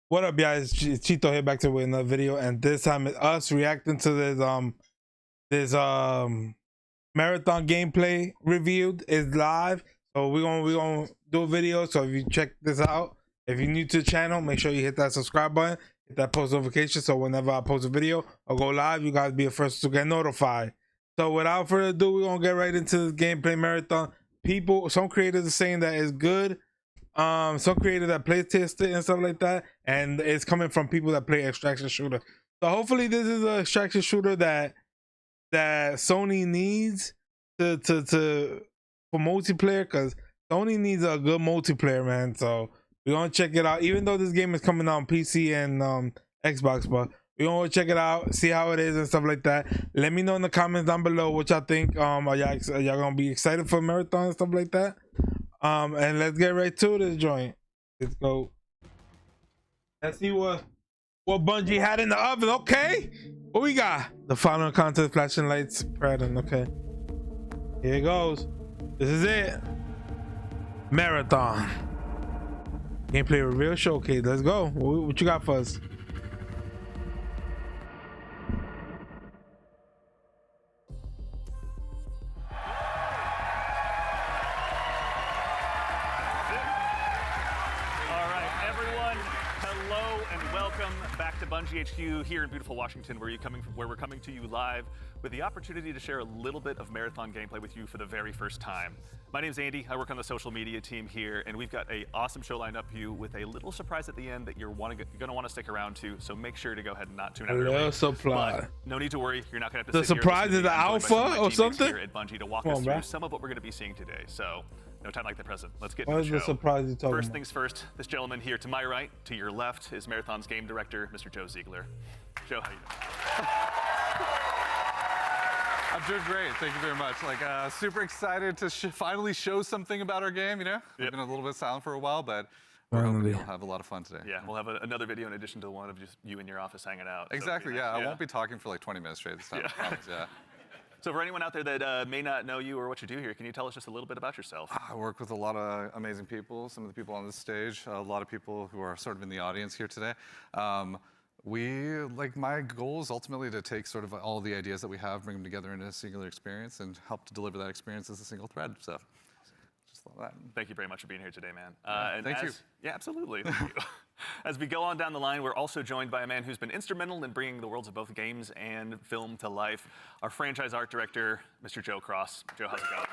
What up, guys? Chito here, back to with another video, and this time it's us reacting to this marathon gameplay reviewed is live. So we're gonna do a video. So if you check this out, if you're new to the channel, make sure you hit that subscribe button, hit that post notification, so whenever I post a video or go live, you guys be the first to get notified. So without further ado, we're gonna get right into this gameplay marathon. Some creators are saying that it's good. Some creators that play tested and stuff like that, and it's coming from people that play extraction shooter. So hopefully this is an extraction shooter that Sony needs to for multiplayer, because Sony needs a good multiplayer, man. So we're gonna check it out, even though this game is coming out on PC and Xbox, but we're gonna check it out, see how it is and stuff like that. Let me know in the comments down below what y'all think. Are y'all gonna be excited for marathon and stuff like that? And let's get right to this joint. Let's go. Let's see what Bungie had in the oven. Okay, what we got? The final contest, flashing lights, pattern. Okay, here it goes. This is it. Marathon gameplay reveal showcase. Let's go. What you got for us? Back to Bungie HQ here in beautiful Washington, where we're coming to you live with the opportunity to share a little bit of marathon gameplay with you for the very first time. My name's Andy. I work on the social media team here, and we've got an awesome show lined up for you with a little surprise at the end that you're going to want to stick around to. So make sure to go ahead and not tune out. A surprise. But no need to worry. You're not going to have to. The surprise is the alpha or something. Here at Bungie to walk us through some of what we're going to be seeing today. So. No time like the present. Let's get to the show. What is the surprise you talking about? First things first, this gentleman here to my right, to your left, is Marathon's game director, Mr. Joe Ziegler. Joe, how you doing? I'm doing great. Thank you very much. Super excited to finally show something about our game, you know? We've been a little bit silent for a while, but we're hoping we'll have a lot of fun today. Yeah, we'll have another video in addition to one of just you in your office hanging out. Exactly, so I won't be talking for like 20 minutes straight this time, I promise, So for anyone out there that may not know you or what you do here, can you tell us just a little bit about yourself? I work with a lot of amazing people, some of the people on this stage, a lot of people who are sort of in the audience here today. My goal is ultimately to take sort of all the ideas that we have, bring them together into a singular experience, and help to deliver that experience as a single thread. So just love that. Thank you very much for being here today, man. Thank you. Yeah, absolutely. Thank you. As we go on down the line, we're also joined by a man who's been instrumental in bringing the worlds of both games and film to life, our franchise art director, Mr. Joe Cross. Joe, how's it going?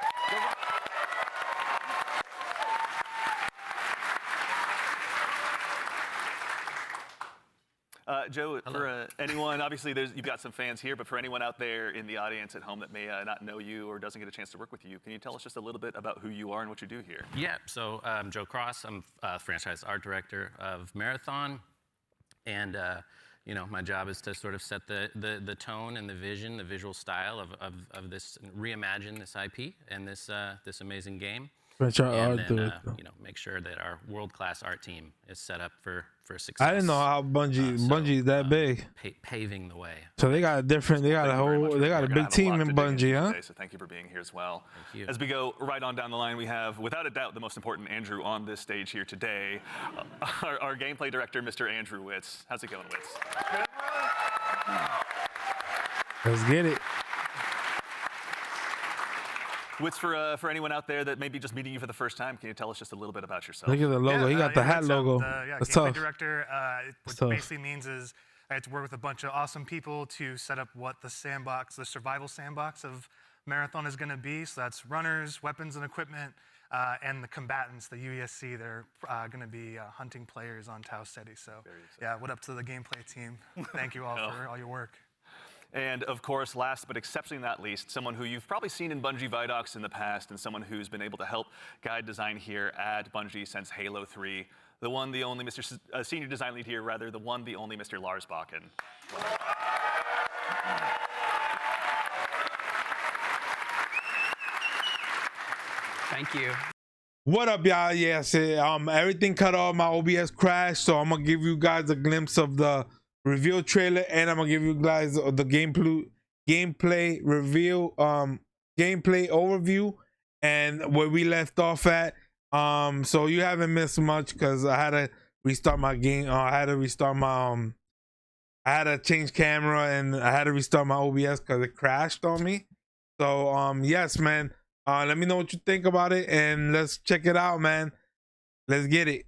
Joe, hello. For anyone, obviously you've got some fans here, but for anyone out there in the audience at home that may not know you or doesn't get a chance to work with you, can you tell us just a little bit about who you are and what you do here? Yeah, so I'm Joe Cross. I'm franchise art director of Marathon, and my job is to sort of set the tone and the vision, the visual style of this, reimagine this IP and this amazing game. And then, make sure that our world-class art team is set up for success. I didn't know how Bungie is that big. Paving the way. So they got a big team in Bungie, huh? So thank you for being here as well. Thank you. As we go right on down the line, we have, without a doubt, the most important Andrew on this stage here today, our gameplay director, Mr. Andrew Witz. How's it going, Witz? Let's get it. Witz, for anyone out there that may be just meeting you for the first time, can you tell us just a little bit about yourself? Look at the logo. He got the hat logo. Gameplay director. What it basically means is I had to work with a bunch of awesome people to set up what the survival sandbox of Marathon is going to be. So that's runners, weapons and equipment, and the combatants, the UESC. They're going to be hunting players on Tau Ceti. So yeah, what up to the gameplay team? Thank you all for all your work. And of course, last but exceptionally not least, someone who you've probably seen in Bungie Vidocs in the past, and someone who's been able to help guide design here at Bungie since Halo 3. The one, the only Mr. Senior Design Lead here, rather, the one, the only Mr. Lars Bakken. Thank you. What up, y'all? Yes, everything cut off. My OBS crashed, so I'm gonna give you guys a glimpse of the reveal trailer, and I'm gonna give you guys the gameplay reveal, gameplay overview, and where we left off at. So you haven't missed much, because I had to restart my game. I had to restart my I had to change camera and I had to restart my OBS because it crashed on me. So yes, man. Let me know what you think about it and let's check it out, man. Let's get it.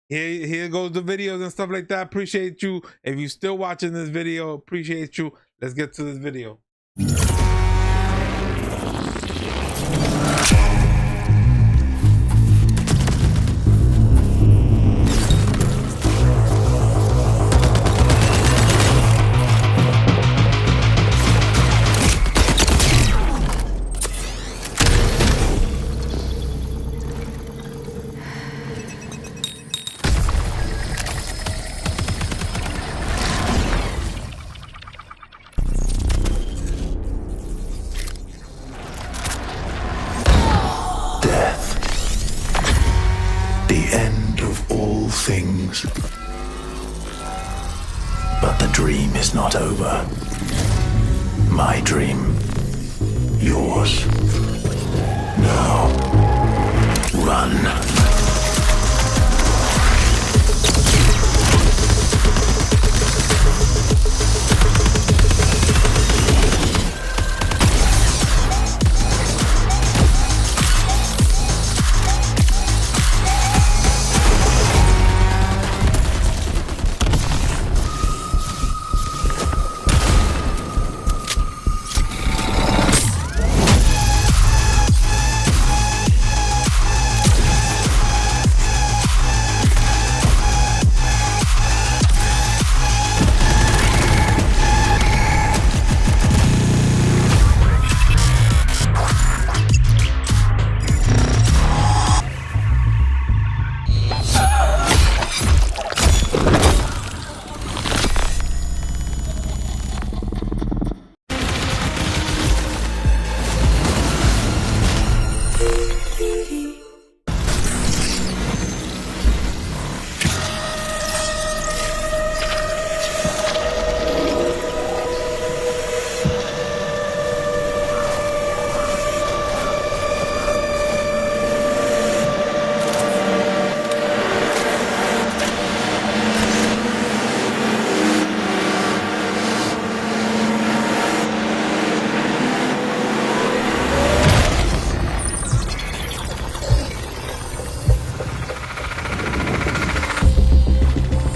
Here goes the videos and stuff like that. Appreciate you. If you're still watching this video, appreciate you. Let's get to this video. Things. But the dream is not over. My dream. Yours. Now. Run.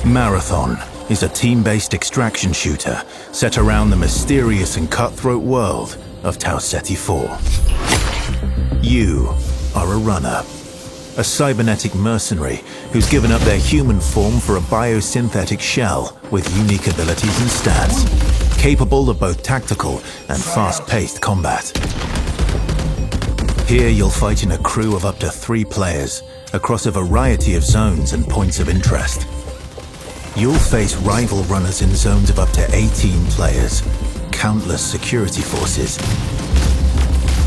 Marathon is a team-based extraction shooter set around the mysterious and cutthroat world of Tau Ceti 4. You are a runner, a cybernetic mercenary who's given up their human form for a biosynthetic shell with unique abilities and stats, capable of both tactical and fast-paced combat. Here you'll fight in a crew of up to 3 players across a variety of zones and points of interest. You'll face rival runners in zones of up to 18 players, countless security forces,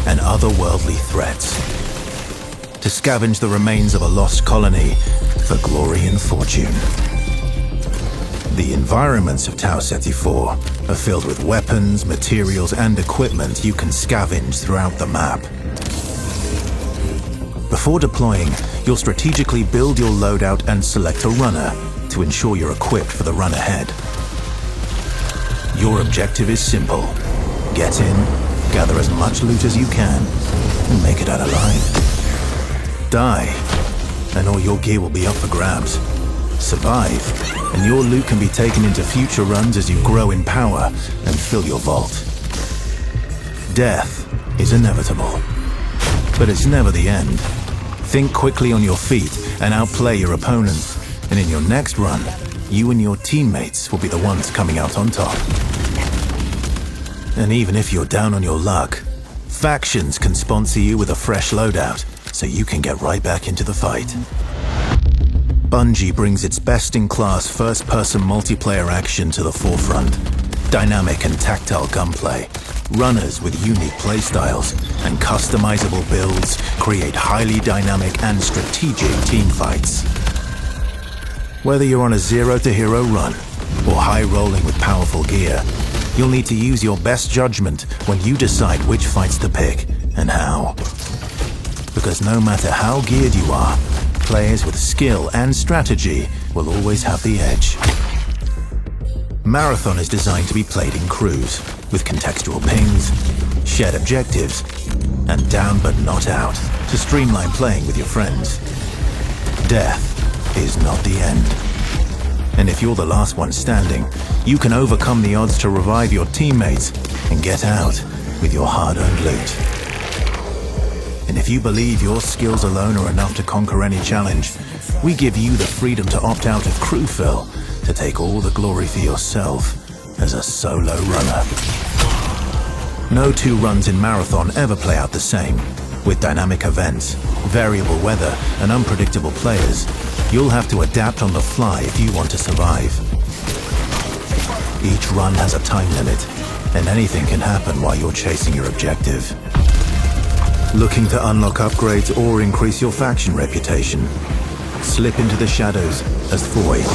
and otherworldly threats, to scavenge the remains of a lost colony for glory and fortune. The environments of Tau Ceti 4 are filled with weapons, materials, and equipment you can scavenge throughout the map. Before deploying, you'll strategically build your loadout and select a runner to ensure you're equipped for the run ahead. Your objective is simple. Get in, gather as much loot as you can, and make it out alive. Die, and all your gear will be up for grabs. Survive, and your loot can be taken into future runs as you grow in power and fill your vault. Death is inevitable, but it's never the end. Think quickly on your feet and outplay your opponent. And in your next run, you and your teammates will be the ones coming out on top. And even if you're down on your luck, factions can sponsor you with a fresh loadout, so you can get right back into the fight. Bungie brings its best-in-class first-person multiplayer action to the forefront. Dynamic and tactile gunplay, runners with unique playstyles, and customizable builds create highly dynamic and strategic teamfights. Whether you're on a zero-to-hero run or high-rolling with powerful gear, you'll need to use your best judgment when you decide which fights to pick and how. Because no matter how geared you are, players with skill and strategy will always have the edge. Marathon is designed to be played in crews, with contextual pings, shared objectives, and down but not out, to streamline playing with your friends. Death is not the end. And if you're the last one standing, you can overcome the odds to revive your teammates and get out with your hard-earned loot. And if you believe your skills alone are enough to conquer any challenge, we give you the freedom to opt out of crew fill, to take all the glory for yourself as a solo runner. No two runs in Marathon ever play out the same. With dynamic events, variable weather, and unpredictable players, you'll have to adapt on the fly if you want to survive. Each run has a time limit, and anything can happen while you're chasing your objective. Looking to unlock upgrades or increase your faction reputation? Slip into the shadows as Void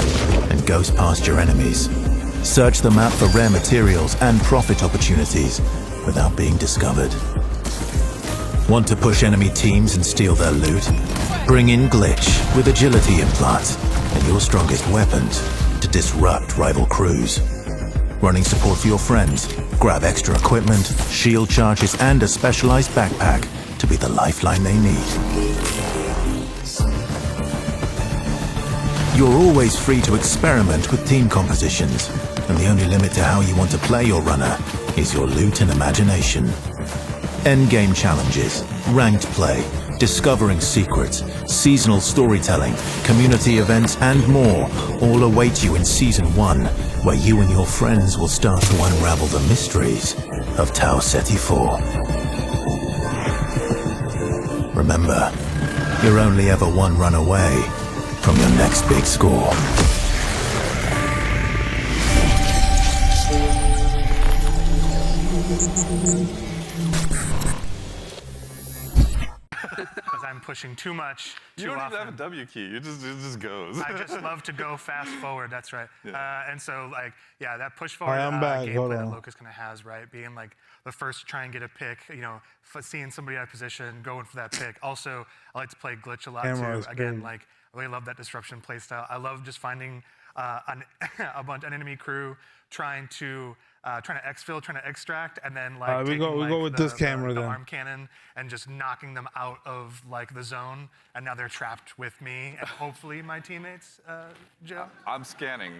and ghost past your enemies. Search the map for rare materials and profit opportunities without being discovered. Want to push enemy teams and steal their loot? Bring in Glitch with agility implants and your strongest weapons to disrupt rival crews. Running support for your friends? Grab extra equipment, shield charges, and a specialized backpack to be the lifeline they need. You're always free to experiment with team compositions, and the only limit to how you want to play your runner is your loot and imagination. Endgame challenges, ranked play, discovering secrets, seasonal storytelling, community events, and more all await you in Season 1, where you and your friends will start to unravel the mysteries of Tau Ceti 4. Remember, you're only ever one run away from your next big score. Because I'm pushing too much, too You don't often. even have a W key. It just goes. I just love to go fast forward. That's right. And so, like, yeah, that push forward I'm back. Hold gameplay that on. Locust kind of has, right? Being like the first to try and get a pick, you know, seeing somebody out of position, going for that pick. Also, I like to play Glitch a lot Camera is too. Again, crazy. like, I really love that disruption playstyle. I love just finding an enemy crew trying to exfil, trying to extract, and then like we go taking, with this camera the then. arm cannon and just knocking them out of like the zone, and now they're trapped with me and hopefully my teammates. Joe. I'm scanning.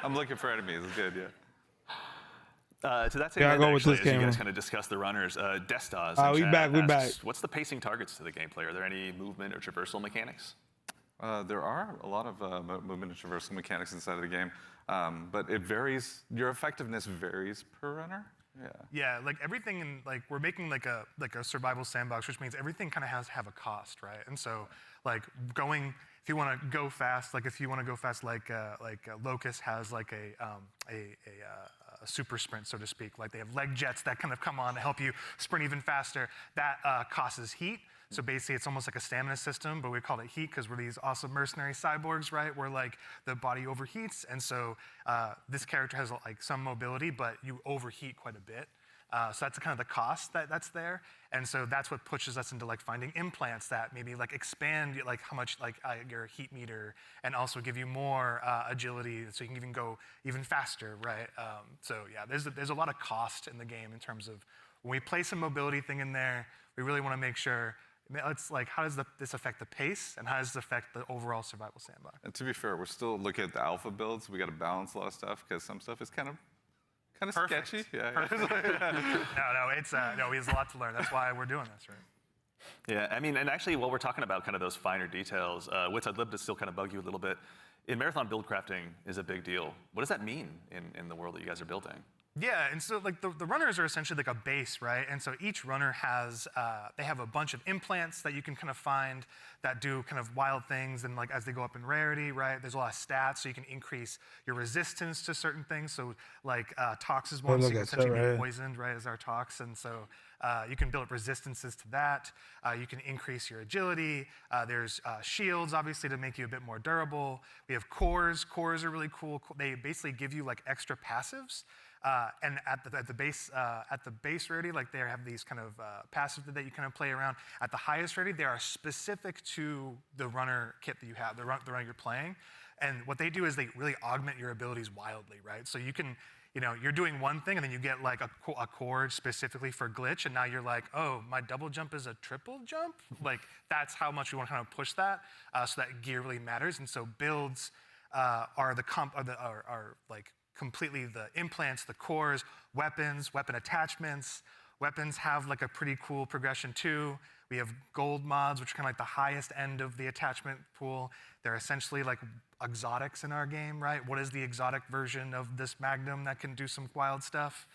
I'm looking for enemies. It's good, yeah. To that same Yeah, I'll end, go with actually, this as you camera. guys kind of discuss the runners, Destas we back. what's the pacing targets to the gameplay? Are there any movement or traversal mechanics? There are a lot of movement and traversal mechanics inside of the game, but it varies. Your effectiveness varies per runner. Yeah. Yeah, like everything in like we're making like a survival sandbox, which means everything kind of has to have a cost, right? And so like going, if you want to go fast, like Locust has like a super sprint, so to speak. Like they have leg jets that kind of come on to help you sprint even faster. That causes heat. So basically, it's almost like a stamina system, but we call it heat because we're these awesome mercenary cyborgs, right? Where like the body overheats, and so this character has like some mobility, but you overheat quite a bit. So that's kind of the cost that's there, and so that's what pushes us into like finding implants that maybe like expand like how much like your heat meter, and also give you more agility, so you can even go even faster, right? So yeah, there's a lot of cost in the game in terms of when we place a mobility thing in there, we really want to make sure. It's like, how does this affect the pace, and how does this affect the overall survival sandbox? And to be fair, we're still looking at the alpha builds. We got to balance a lot of stuff because some stuff is kind of Perfect. sketchy. Yeah. No, we have a lot to learn. That's why we're doing this, right? Yeah, I mean, and actually, while we're talking about kind of those finer details, which I'd love to still kind of bug you a little bit, in Marathon build crafting is a big deal. What does that mean in the world that you guys are building? Yeah, and so like the runners are essentially like a base, right? And so each runner has, they have a bunch of implants that you can kind of find that do kind of wild things, and like as they go up in rarity, right? There's a lot of stats, so you can increase your resistance to certain things. So like Tox is one, so you can essentially be poisoned, right, as our Tox, and so you can build up resistances to that. You can increase your agility. There's shields, obviously, to make you a bit more durable. We have cores. Cores are really cool. They basically give you like extra passives. And at the base rarity, like they have these kind of passives that you kind of play around. At the highest rarity, they are specific to the runner kit that you have, the runner you're playing. And what they do is they really augment your abilities wildly, right? So you can, you're doing one thing and then you get like a chord specifically for glitch, and now you're like, oh, my double jump is a triple jump? Like that's how much we want to kind of push that, so that gear really matters. And so builds are like completely the implants, the cores, weapons, weapon attachments. Weapons have like a pretty cool progression too. We have gold mods, which are kind of like the highest end of the attachment pool. They're essentially like exotics in our game, right? What is the exotic version of this Magnum that can do some wild stuff?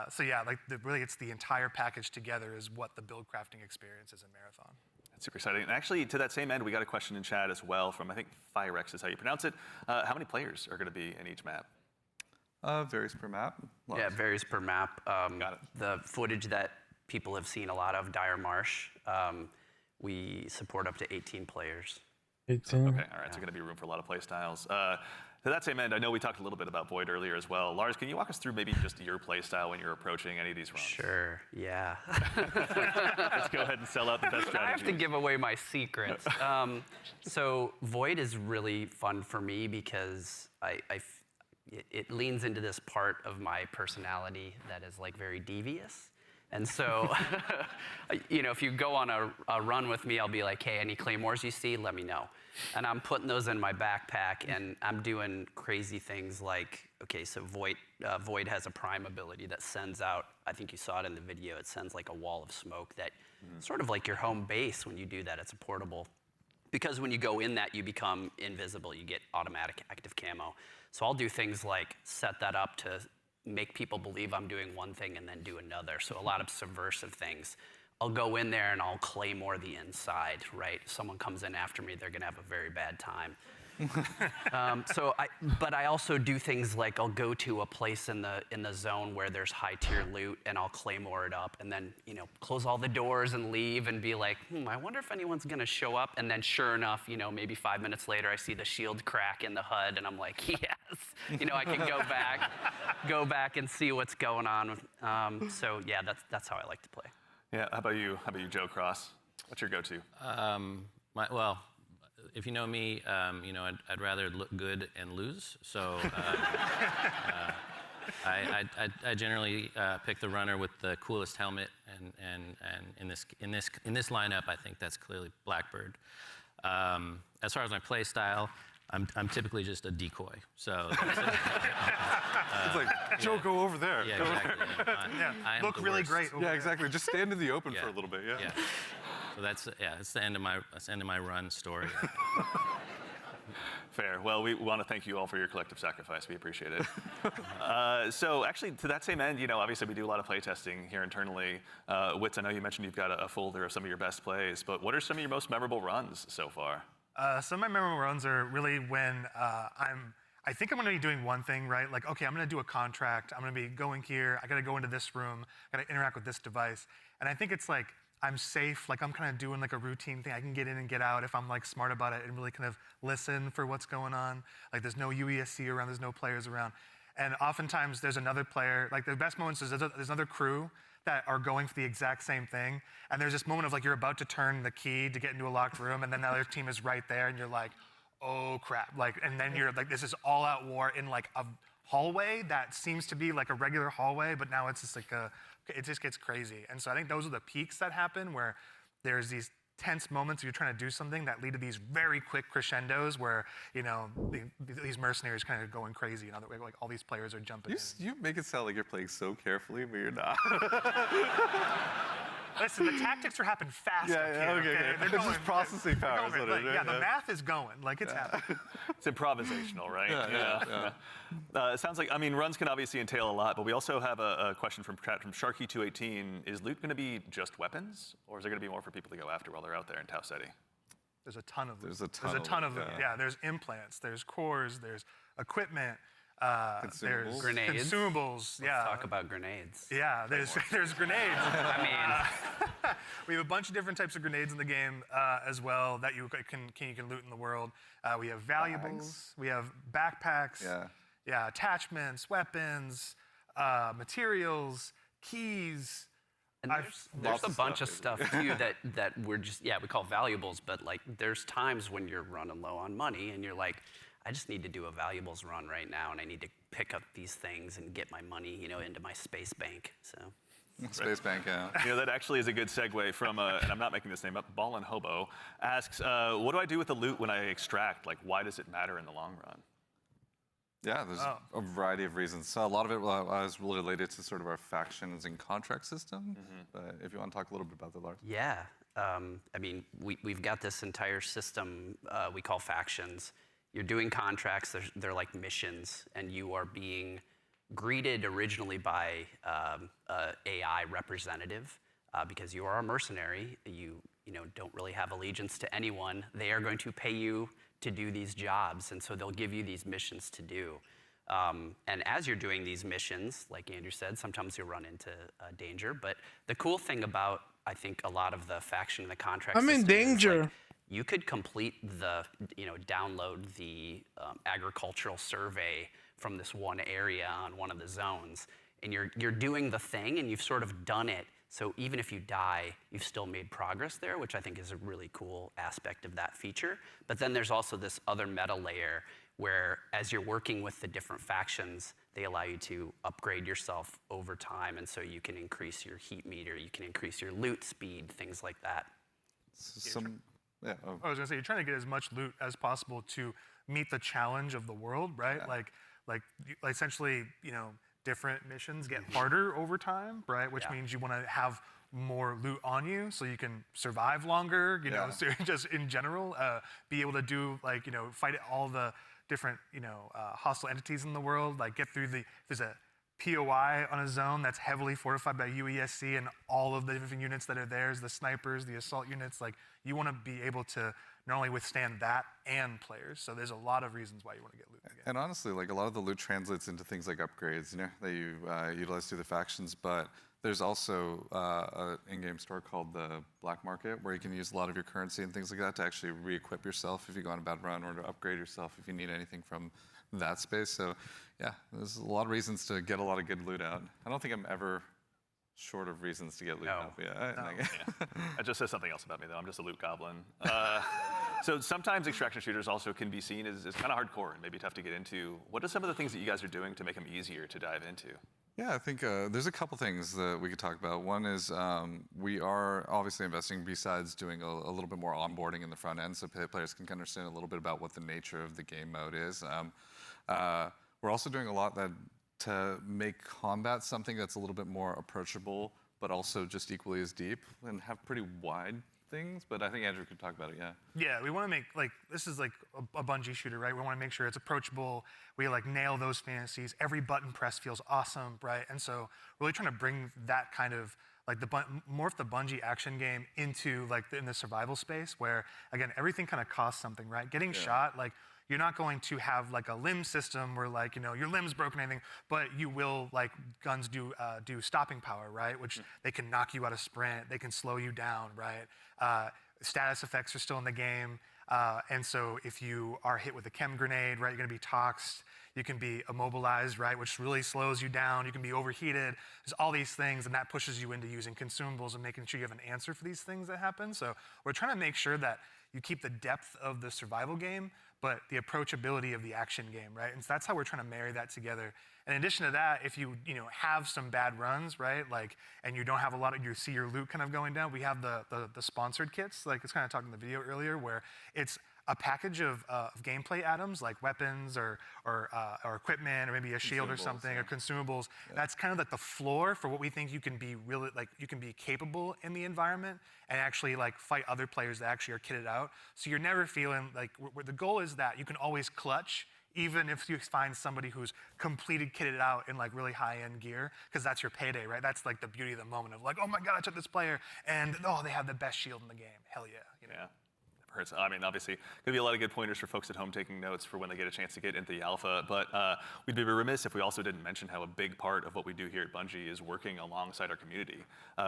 So yeah, like really it's the entire package together is what the build crafting experience is in Marathon. That's super exciting. And actually, to that same end, we got a question in chat as well from, I think, Firex is how you pronounce it. How many players are going to be in each map? Varies per map. Yeah, it varies per map. Got it. The footage that people have seen a lot of, Dire Marsh, we support up to 18 players. 18. Okay, all right, so going to be room for a lot of play styles. To that same end, I know we talked a little bit about Void earlier as well. Lars, can you walk us through maybe just your play style when you're approaching any of these runs? Sure, yeah. Let's go ahead and sell out the best strategy. I have to give away my secrets. So Void is really fun for me because it leans into this part of my personality that is like very devious. And so, if you go on a run with me, I'll be like, hey, any claymores you see, let me know. And I'm putting those in my backpack, and I'm doing crazy things like, okay, so Void has a prime ability that sends out, I think you saw it in the video, it sends like a wall of smoke that sort of like your home base when you do that, it's a portable. Because when you go in that, you become invisible, you get automatic active camo. So I'll do things like set that up to make people believe I'm doing one thing and then do another. So a lot of subversive things. I'll go in there and I'll claymore the inside, right? If someone comes in after me, they're gonna have a very bad time. But I also do things like I'll go to a place in the zone where there's high tier loot and I'll claymore it up and then close all the doors and leave and be like, I wonder if anyone's gonna show up. And then sure enough, maybe 5 minutes later I see the shield crack in the HUD and I'm like, yes, I can go back and see what's going on. So yeah, that's how I like to play. Yeah, how about you, Joe Cross? What's your go-to? Well, if you know me, I'd rather look good and lose. So I generally pick the runner with the coolest helmet, and in this lineup, I think that's clearly Blackbird. As far as my play style, I'm typically just a decoy. So It's like, Joe, go over there. yeah, exactly. I am Look the really worst. great. Over Yeah, there. exactly. Just stand in the open Yeah. for a little bit, Yeah. So that's the end of my run story. Fair. Well, we want to thank you all for your collective sacrifice. We appreciate it. So actually, to that same end, obviously we do a lot of play testing here internally. Witz, I know you mentioned you've got a folder of some of your best plays, but what are some of your most memorable runs so far? Some of my memorable runs are really when I think I'm going to be doing one thing, right? Like, okay, I'm going to do a contract. I'm going to be going here. I got to go into this room. I got to interact with this device. And I think it's like I'm safe. Like I'm kind of doing like a routine thing. I can get in and get out if I'm like smart about it and really kind of listen for what's going on. Like there's no UESC around. There's no players around. And oftentimes there's another player. Like the best moments is there's another crew that are going for the exact same thing. And there's this moment of like you're about to turn the key to get into a locked room, and then the other team is right there, and you're like, oh crap. Like, and then you're like, this is all out war in like a hallway that seems to be like a regular hallway, but now it's just like it just gets crazy. And so I think those are the peaks that happen where there's these tense moments where you're trying to do something that lead to these very quick crescendos where, these mercenaries kind of going crazy. Like all these players are jumping in. You make it sound like you're playing so carefully, but you're not. Listen, the tactics are happening fast up here. Okay. They're It's going, just processing they're power. going, Is what like, it is. the math is going. Like it's happening. It's improvisational, right? Yeah. It sounds like, runs can obviously entail a lot, but we also have a question from Sharky218. Is loot going to be just weapons, or is there going to be more for people to go after while they're out there in Tau Ceti? There's a ton of loot. There's a ton of loot. loot, Yeah, there's implants, there's cores, there's equipment, Consumables. there's Grenades. Consumables. Let's talk about grenades. Yeah, there's grenades. I mean, We have a bunch of different types of grenades in the game as well that you can loot in the world. We have valuables, we have backpacks, attachments, weapons. materials, keys. And there's a bunch of stuff too that we're just, we call valuables, but like there's times when you're running low on money and you're like, I just need to do a valuables run right now and I need to pick up these things and get my money, into my space bank, so. Space bank, yeah. That actually is a good segue from, and I'm not making this name up, Ballin' Hobo asks, what do I do with the loot when I extract? Like, why does it matter in the long run? Yeah, there's a variety of reasons. So a lot of it was related to sort of our factions and contract system. But if you want to talk a little bit about that, Lars. Yeah, I mean, we've got this entire system we call factions. You're doing contracts, they're like missions, and you are being greeted originally by AI representative because you are a mercenary. You don't really have allegiance to anyone. They are going to pay you to do these jobs, and so they'll give you these missions to do. And as you're doing these missions, like Andrew said, sometimes you'll run into danger. But the cool thing about, I think, a lot of the faction and the contract I'm in system is, danger. like, you could complete the, download the agricultural survey from this one area on one of the zones, and you're doing the thing, and you've sort of done it. So even if you die, you've still made progress there, which I think is a really cool aspect of that feature. But then there's also this other meta layer where as you're working with the different factions, they allow you to upgrade yourself over time, and so you can increase your heat meter, you can increase your loot speed, things like that. I was gonna say, you're trying to get as much loot as possible to meet the challenge of the world, right? Yeah. Like essentially, different missions get harder over time, right? Which means you want to have more loot on you so you can survive longer, so just in general, be able to do fight all the different, hostile entities in the world, like get through there's a POI on a zone that's heavily fortified by UESC and all of the different units that are there, the snipers, the assault units, like you want to be able to not only withstand that and players. So there's a lot of reasons why you want to get loot again. And honestly, like a lot of the loot translates into things like upgrades, that you utilize through the factions. But there's also an in-game store called the Black Market where you can use a lot of your currency and things like that to actually re-equip yourself if you go on a bad run, or to upgrade yourself if you need anything from that space. So yeah, there's a lot of reasons to get a lot of good loot out. I don't think I'm ever short of reasons to get loot out. That just says something else about me, though. I'm just a loot goblin. So sometimes extraction shooters also can be seen as kind of hardcore and maybe tough to get into. What are some of the things that you guys are doing to make them easier to dive into? Yeah, I think there's a couple things that we could talk about. One is we are obviously investing, besides doing a little bit more onboarding in the front end so players can understand a little bit about what the nature of the game mode is. We're also doing a lot to make combat something that's a little bit more approachable, but also just equally as deep and have pretty wide things. But I think Andrew could talk about it, yeah. Yeah, we want to make, this is like a Bungie shooter, right? We want to make sure it's approachable. We nail those fantasies. Every button press feels awesome, right? And so really trying to bring that kind of, morph the Bungie action game into in the survival space where, again, everything kind of costs something, right? Getting shot, you're not going to have a limb system where your limb's broken or anything, but you will, guns do stopping power, right? Which they can knock you out of sprint, they can slow you down, right? Status effects are still in the game. And so if you are hit with a chem grenade, right, you're gonna be toxed, you can be immobilized, right, which really slows you down, you can be overheated. There's all these things, and that pushes you into using consumables and making sure you have an answer for these things that happen. So we're trying to make sure that you keep the depth of the survival game, but the approachability of the action game, right? And so that's how we're trying to marry that together. And in addition to that, if you have some bad runs, right, and you don't have a lot of, you see your loot kind of going down, we have the sponsored kits, it's kind of talking in the video earlier, where it's a package of gameplay items like weapons or equipment or maybe a shield or something, or consumables. Yeah. That's kind of the floor for what we think you can be really you can be capable in the environment and actually fight other players that actually are kitted out. So you're never feeling the goal is that you can always clutch, even if you find somebody who's completed kitted out in really high-end gear, because that's your payday, right? That's the beauty of the moment of oh my God, I took this player and they have the best shield in the game. Hell yeah. Yeah. Hurts. I mean, obviously, going to be a lot of good pointers for folks at home taking notes for when they get a chance to get into the alpha. But we'd be remiss if we also didn't mention how a big part of what we do here at Bungie is working alongside our community,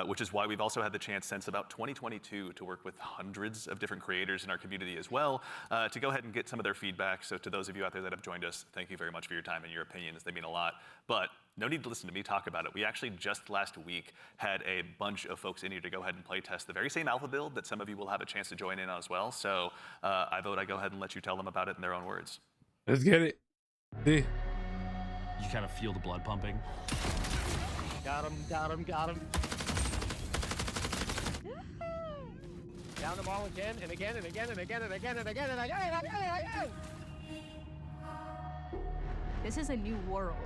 which is why we've also had the chance since about 2022 to work with hundreds of different creators in our community as well, to go ahead and get some of their feedback. So to those of you out there that have joined us, thank you very much for your time and your opinions. They mean a lot. But no need to listen to me talk about it. We actually just last week had a bunch of folks in here to go ahead and play test the very same alpha build that some of you will have a chance to join in on as well. So I vote I go ahead and let you tell them about it in their own words. Let's get it. See. You kind of feel the blood pumping. Got him, got him, got him. Down them all again and again and again and again and again and again and again and again and again. This is a new world.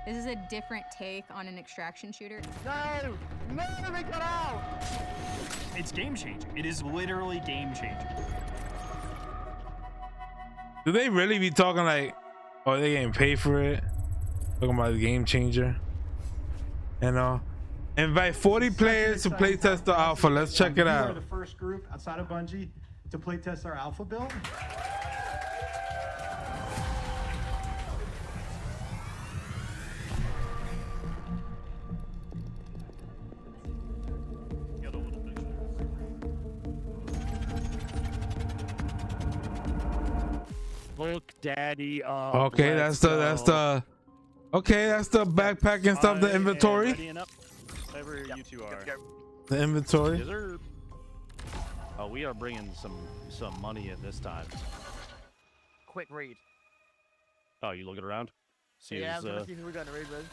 This is a different take on an extraction shooter. No! No, we got out! It's game changing. It is literally game changing. Do they really be talking like, oh, they getting paid for it? Talking about the game changer. You know, invite 40 players to play test the alpha. Let's check it out. We are the first group outside of Bungie to play test our alpha build. Look, Daddy. Okay, that's the backpack and stuff, the inventory. Whatever you two are. The inventory. Is there... Oh, we are bringing some money in this time. Quick read. Oh, you looking around? Yeah, I'm gonna see who we're gonna read with.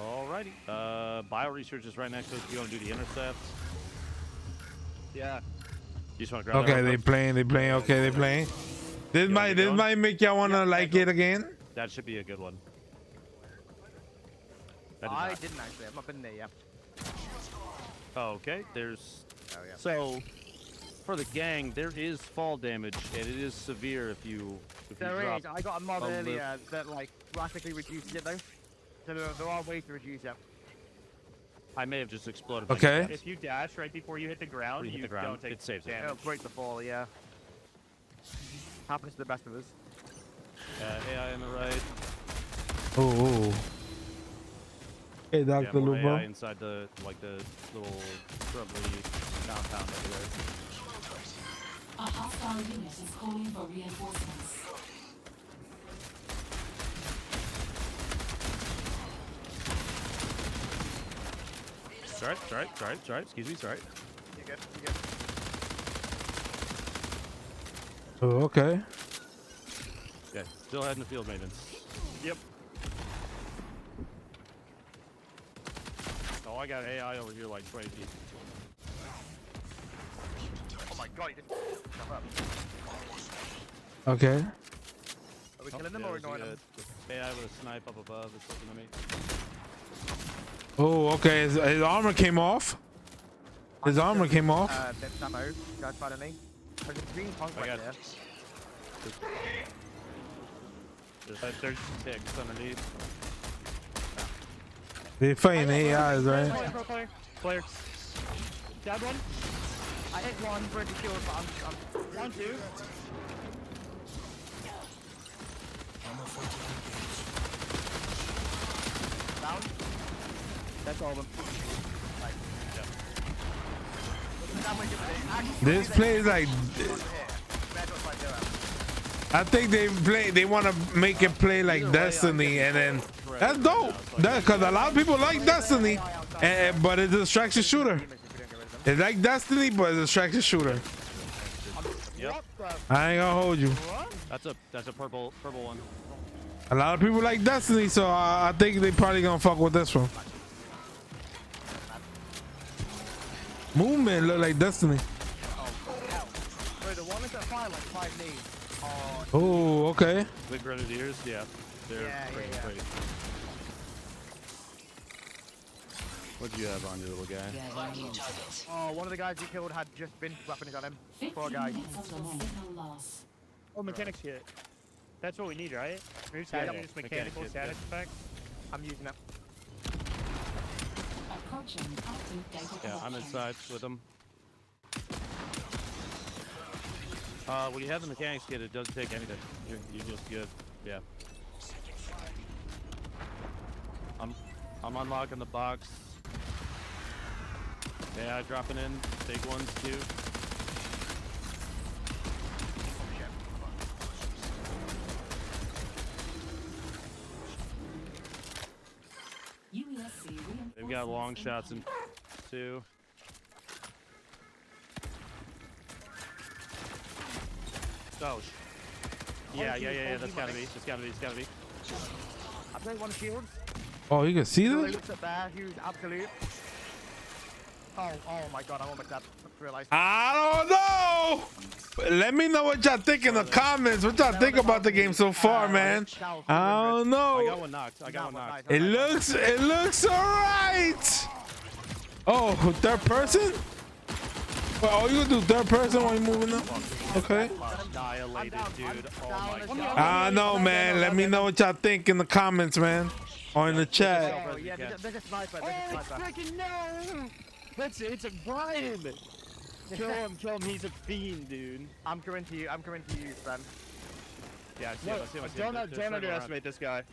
Alrighty. Bio research is right next to us. You want to do the intercepts? Yeah. You just want to grab Okay, that they playing. Okay, they playing. This might make y'all wanna like it again. That should be a good one. I didn't actually. I've not been there yet. Oh, okay. There's. Oh yeah. So, for the gang, there is fall damage, and it is severe if you. There drop is. I got a mod a earlier that like drastically reduces it though. So there are ways to reduce it. I may have just exploded. Okay. If you dash right before you hit the ground, you don't take it saves damage. It'll break the fall, yeah. Happens to the best of us. AI on the right. Oh. Hey, Yeah, Dr. more Lupo. AI inside the little shrubbery compound over there. A hostile unit is calling for reinforcements. Sorry. Excuse me, sorry. You good? You good? Oh, okay. Yeah, still heading to field maintenance. Yep. Oh, I got AI over here like 20 feet. Oh my god, he just jump up. Okay. Are we killing them or ignoring them? AI with a snipe up above is looking at me. Oh, okay. His armor came off. His armor came off. That's ammo. Guys, find me. There's a green punk right there. There's 6 underneath. They fighting AIs, right? Player. Dead one. I hit one, pretty killed, but I'm Round 2. down. That's all of them. This play is like. I think they want to make it play like Destiny, and then that's dope. Because a lot of people like Destiny, but it's a distraction shooter. It's like Destiny, but it's a distraction shooter. Yep. I ain't gonna hold you. That's a purple one. A lot of people like Destiny, so I think they probably gonna fuck with this one. Movement look like Destiny. Wait, the one that's at fire like 5 knees. Oh, okay. The Grenadiers, yeah. They're pretty great. What'd you have on your little guy? Oh, one of the guys you killed had just been weapons on him. Poor guy. Oh, mechanics kit. That's what we need, right? Move status, just mechanical status effect. I'm using it. Yeah, I'm inside with them. When you have the mechanics kit, it doesn't take anything. You're just good. Yeah. I'm unlocking the box. Yeah, dropping in. Big ones too. got long shots in 2. Oh. Yeah. That's gotta be. It's gotta be. I played one shields. Oh, you can see He this? looks up there. He was absolute. Oh my god! I almost realized. I don't know. Let me know what y'all think in the comments. What y'all think about the game so far, man? I don't know. I got one knocked. It looks alright. Oh, third person? Well, you gonna do third person while you moving up? Okay. Annihilated, dude. Oh my god. I know, man. Let me know what y'all think in the comments, man, or in the chat. Oh yeah, there's a sniper. Freaking no! It's a Brian. Kill him. He's a fiend, dude. I'm coming to you, Ben. Yeah, I see him. Don't underestimate this guy.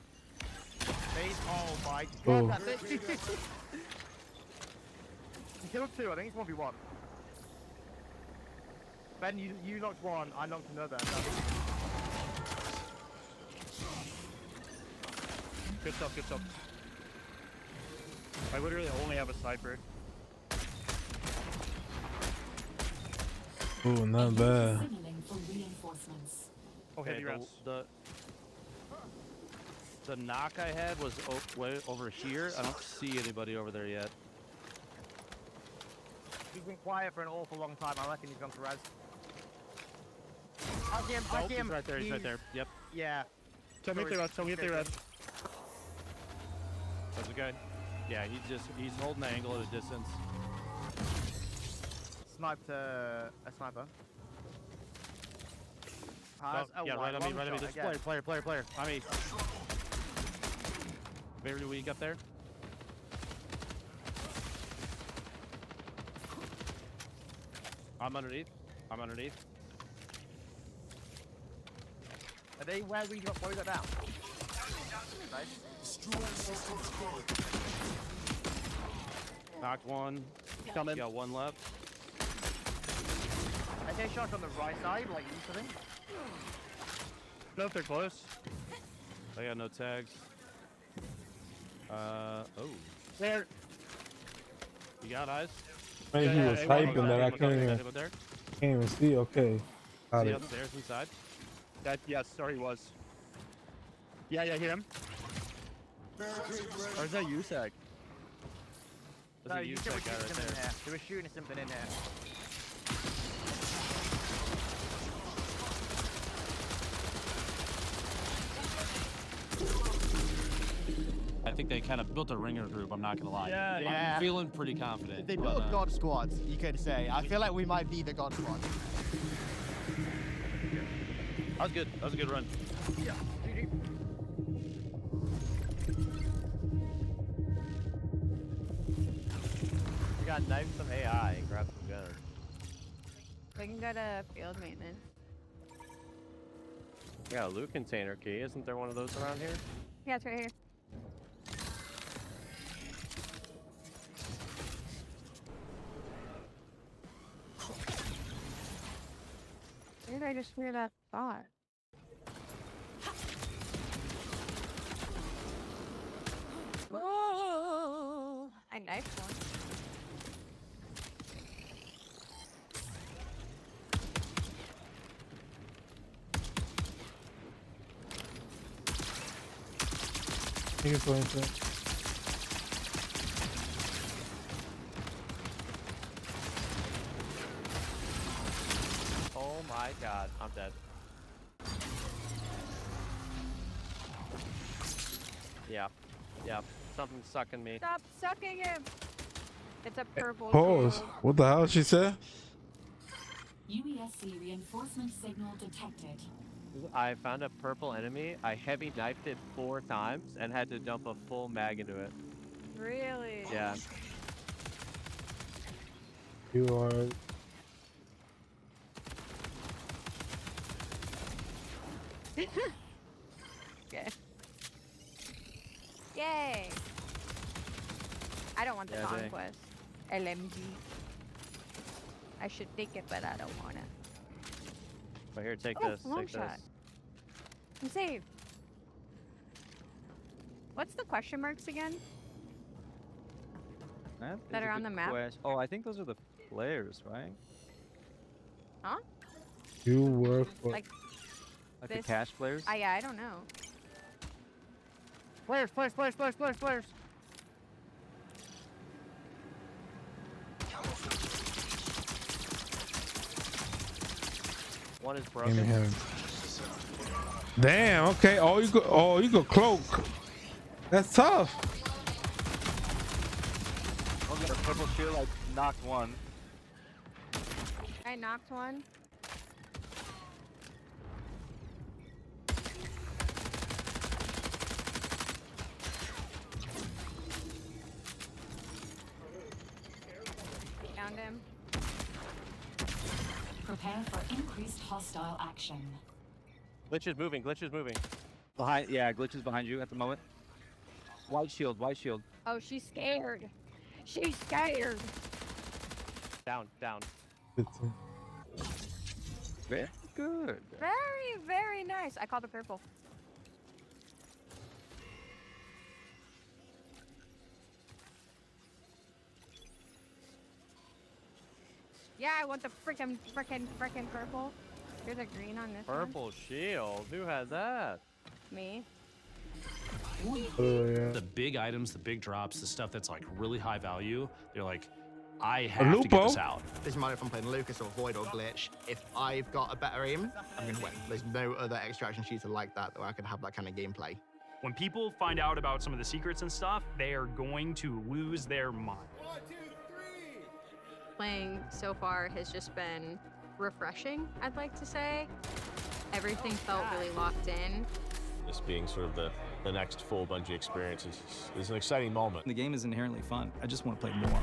Oh my Oh. god, that's it. He killed 2, I think it's 1v1. Ben, you knocked 1, I knocked another. Good stuff. I literally only have a sniper. Ooh, not bad. Signaling for reinforcements. Okay, the knock I had was way over here. I don't see anybody over there yet. He's been quiet for an awful long time. I reckon he's gone to res. Back him. He's right there. He's right there. Yep. Yeah. Tell me if they res. That's a guy. Yeah, he's holding the angle at a distance. Sniped a sniper. Yeah, right on me. This player. I mean, very weak up there. I'm underneath. Are they where we got down? Nice. Knocked one. Coming. Got one left. I get shot on the right side, like you think? No, if they're close. I got no tags. Oh. There. You got eyes? Man, he was typing that I can't even see. Okay. Got See it. upstairs inside? Yes, sorry, he was. Yeah, hear him. Where's that USAC? There's a USAC guy right there. They were shooting something in there. I think they kind of built a ringer group, I'm not gonna lie. Yeah. I'm feeling pretty confident. They built a God Squad, you could say. I feel like we might be the God Squad. That was good. That was a good run. Yeah. We got knife some AI and grab some gunners. We can go to field maintenance. Yeah, a loot container key. Isn't there one of those around here? Yeah, it's right here. Where did I just hear that thought? Oh, I knifed one. Thank you for it. Oh my god, I'm dead. Yep. Something's sucking me. Stop sucking him! It's a purple. Pause. shield. What the hell she said? UESC reinforcement signal detected. I found a purple enemy. I heavy knifed it 4 times and had to dump a full mag into it. Really? Yeah. You are. Okay. Yay! I don't want the Yeah, dang. conquest. LMG. I should take it, but I don't want it. But here, take Oh, this. long Take shot. this. I'm saved. What's the question marks again? that are on the map. Oh, I think those are the players, right? Huh? You work for Like the this? cash players? Yeah, I don't know. Players. One is Give broken. me him. Damn. Okay. You go cloak. That's tough. One got a purple shield. I knocked one. I knocked one. Found him. Prepare for increased hostile action. Glitch is moving. Behind, yeah, Glitch is behind you at the moment. White shield. Oh, she's scared. She's scared. Down. Very good. Very, very nice. I called the purple. Yeah, I want the frickin' purple. Here's a green on this Purple shield. Who has that? one. Me. The big items, the big drops, the stuff that's like really high value, they're like, I have to get Lupo. this out. Doesn't matter if I'm playing Lucas or Void or Glitch. If I've got a better aim, I'm going to win. There's no other extraction shooter like that where I could have that kind of gameplay. When people find out about some of the secrets and stuff, they are going to lose their mind. Playing so far has just been refreshing, I'd like to say. Everything felt really locked in. This being sort of the next full Bungie experience is an exciting moment. The game is inherently fun. I just want to play more.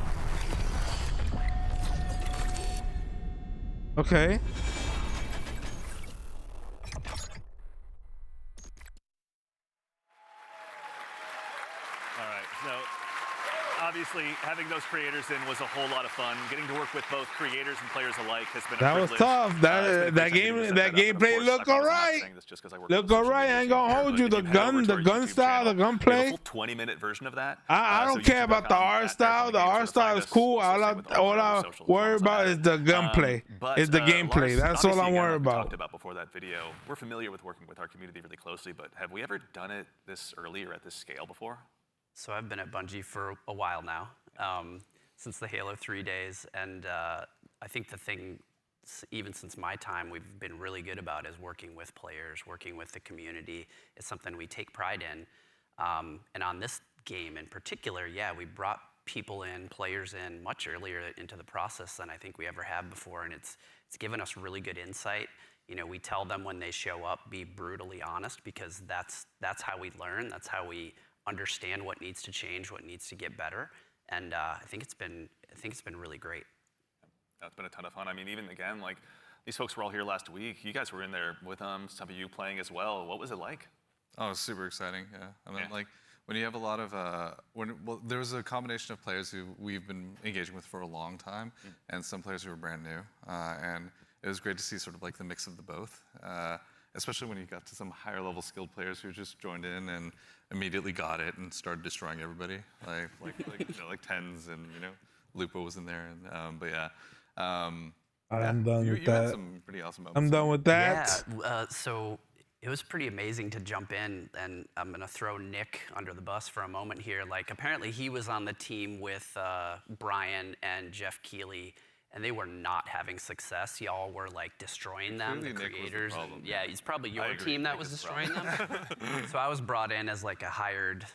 Okay. All right, so obviously having those creators in was a whole lot of fun. Getting to work with both creators and players alike has been a That was privilege. tough. That gameplay look alright. Look alright. I ain't gonna hold you. The gun style, the gunplay. 20-minute version of that. I don't care about the art style. The art style is cool. All I worry about is the gunplay. It's the gameplay. That's all I'm worried about. Talked about before that video. We're familiar with working with our community really closely, but have we ever done it this early or at this scale before? So I've been at Bungie for a while now, since the Halo 3 days, and I think the thing, even since my time, we've been really good about is working with players, working with the community. It's something we take pride in. And on this game in particular, yeah, we brought people in, players in, much earlier into the process than I think we ever have before, and it's given us really good insight. You know, we tell them when they show up, be brutally honest, because that's how we learn, that's how we understand what needs to change, what needs to get better, and I think it's been really great. That's been a ton of fun. I mean, even again, like these folks were all here last week. You guys were in there with them. Some of you playing as well. What was it like? Oh, it was super exciting. Yeah, I mean, like when you have a lot of there was a combination of players who we've been engaging with for a long time, and some players who were brand new, and it was great to see sort of like the mix of the both. Especially when you got to some higher level skilled players who just joined in and immediately got it and started destroying everybody, like Tens and Lupo was in there, and but yeah. I'm done with you had that. some pretty awesome moments. I'm done with that. Yeah, so it was pretty amazing to jump in, and I'm gonna throw Nick under the bus for a moment here. Like apparently he was on the team with Brian and Jeff Keighley, and they were not having success. Y'all were like destroying them, the creators. And, yeah, it's probably your team that was destroying them. So I was brought in as like a hired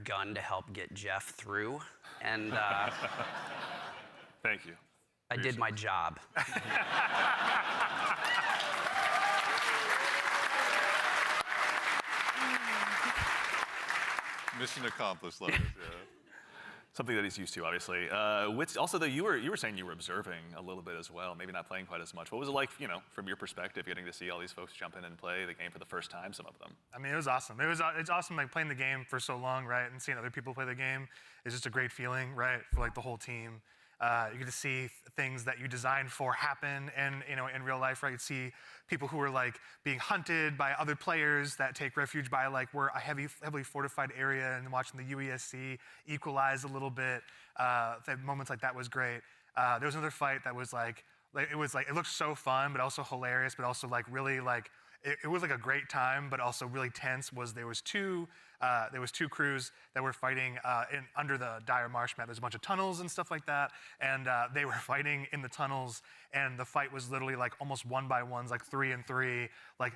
gun to help get Jeff through, and thank you. I did my job. Mission accomplished, love it. Yeah. Something that he's used to, obviously. Also, though, you were saying you were observing a little bit as well, maybe not playing quite as much. What was it like, from your perspective, getting to see all these folks jump in and play the game for the first time? Some of them. I mean, it was awesome. It's awesome, like playing the game for so long, right, and seeing other people play the game is just a great feeling, right, for like the whole team. You get to see things that you designed for happen, and in real life, right? You see people who are like being hunted by other players that take refuge by like we're a heavily fortified area, and watching the UESC equalize a little bit. Moments like that was great. There was another fight that was like it looked so fun, but also hilarious, but also like really like it was like a great time, but also really tense. There was two crews that were fighting under the dire marsh map. There's a bunch of tunnels and stuff like that, and they were fighting in the tunnels, and the fight was literally like almost 1-by-1s, like 3 and 3, like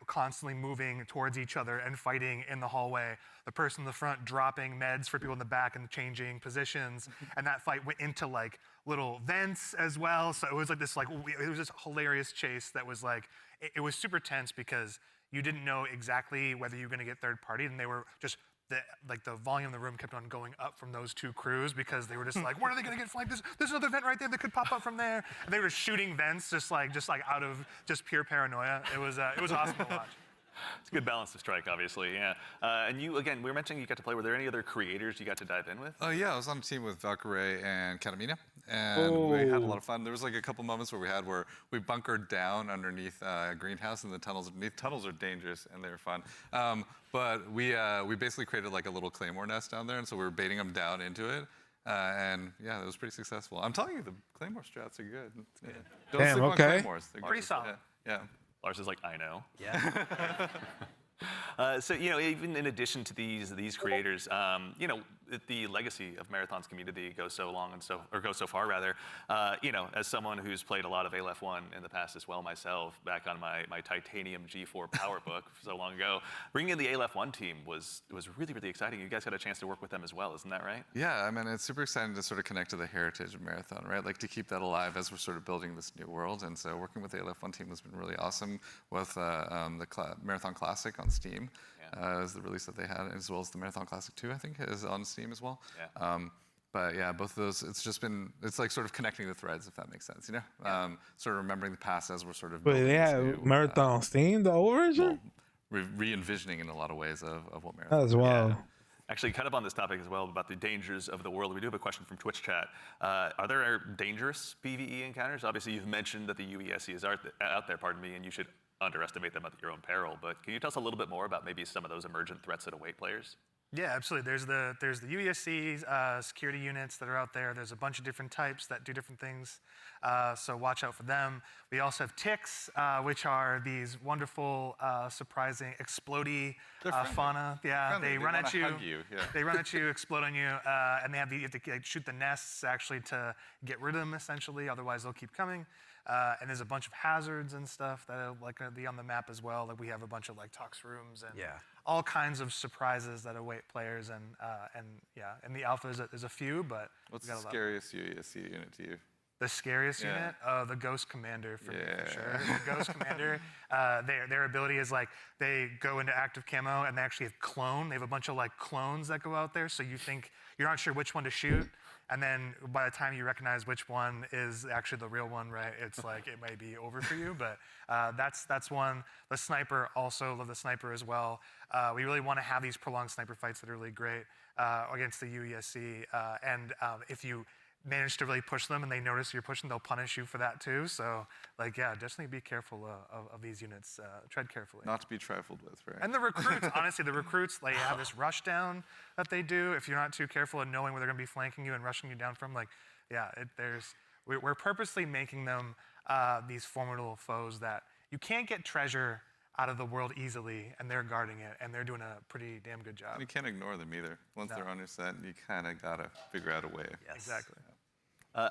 constantly moving towards each other and fighting in the hallway. The person in the front dropping meds for people in the back and changing positions, and that fight went into like little vents as well. So it was like this it was this hilarious chase that was like it was super tense because you didn't know exactly whether you were going to get third party, and they were just the volume of the room kept on going up from those two crews because they were just like, where are they going to get flanked? There's another vent right there that could pop up from there. And they were shooting vents just like out of just pure paranoia. It was awesome to watch. It's a good balance to strike, obviously, yeah. And you, again, we were mentioning you got to play. Were there any other creators you got to dive in with? Oh, yeah, I was on a team with Valkyrie and Katamina, and we had a lot of fun. There was like a couple moments where we bunkered down underneath a greenhouse in the tunnels underneath. Tunnels are dangerous, and they were fun. But we basically created like a little claymore nest down there, and so we were baiting them down into it. And yeah, it was pretty successful. I'm telling you, the claymore strats are good. Yeah. Don't sleep on claymores. They're pretty good. solid. Yeah. Lars is like, I know. Yeah. So even in addition to these creators, the legacy of Marathon's community goes so long goes so far rather. As someone who's played a lot of Aleph 1 in the past as well myself, back on my Titanium G4 PowerBook so long ago, bringing in the Aleph 1 team was really, really exciting. You guys had a chance to work with them as well, isn't that right? Yeah, I mean, it's super exciting to sort of connect to the heritage of Marathon, right? Like to keep that alive as we're sort of building this new world. And so working with the Aleph 1 team has been really awesome with the Marathon Classic on Steam. Is the release that they had, as well as the Marathon Classic 2, I think, is on Steam as well. Yeah. But yeah, both of those, it's like sort of connecting the threads, if that makes sense, sort of remembering the past as we're sort of But they have Marathon on Steam, the old version? Well, re-envisioning in a lot of ways of what Marathon as well. Yeah. Actually, kind of on this topic as well about the dangers of the world, we do have a question from Twitch chat. Are there dangerous PvE encounters? Obviously, you've mentioned that the UESC is out there, pardon me, and you should underestimate them at your own peril. But can you tell us a little bit more about maybe some of those emergent threats that await players? Yeah, absolutely. There's the UESC security units that are out there. There's a bunch of different types that do different things, so watch out for them. We also have ticks, which are these wonderful, surprising, explodey fauna. Yeah, they run at you. They run at you, explode on you, and you have to shoot the nests actually to get rid of them essentially. Otherwise, they'll keep coming. And there's a bunch of hazards and stuff that are like gonna be on the map as well. Like we have a bunch of like tox rooms and all kinds of surprises that await players. And in the alpha there's a few, but what's the scariest UESC unit to you? The scariest unit? The Ghost Commander for me, for sure. The Ghost Commander, their ability is like they go into active camo and they actually have clone. They have a bunch of like clones that go out there, so you think you're not sure which one to shoot. And then by the time you recognize which one is actually the real one, right, it's like it may be over for you. But that's one. The sniper, also love the sniper as well. We really want to have these prolonged sniper fights that are really great against the UESC. And if you manage to really push them and they notice you're pushing, they'll punish you for that too. So like, yeah, definitely be careful of these units. Tread carefully. Not to be trifled with, right? And the recruits, honestly, the recruits, they have this rush down that they do. If you're not too careful and knowing where they're going to be flanking you and rushing you down from, like, yeah, we're purposely making them these formidable foes that you can't get treasure out of the world easily, and they're guarding it, and they're doing a pretty damn good job. And you can't ignore them either. Once they're on your set, you kind of got to figure out a way. Yes. Exactly.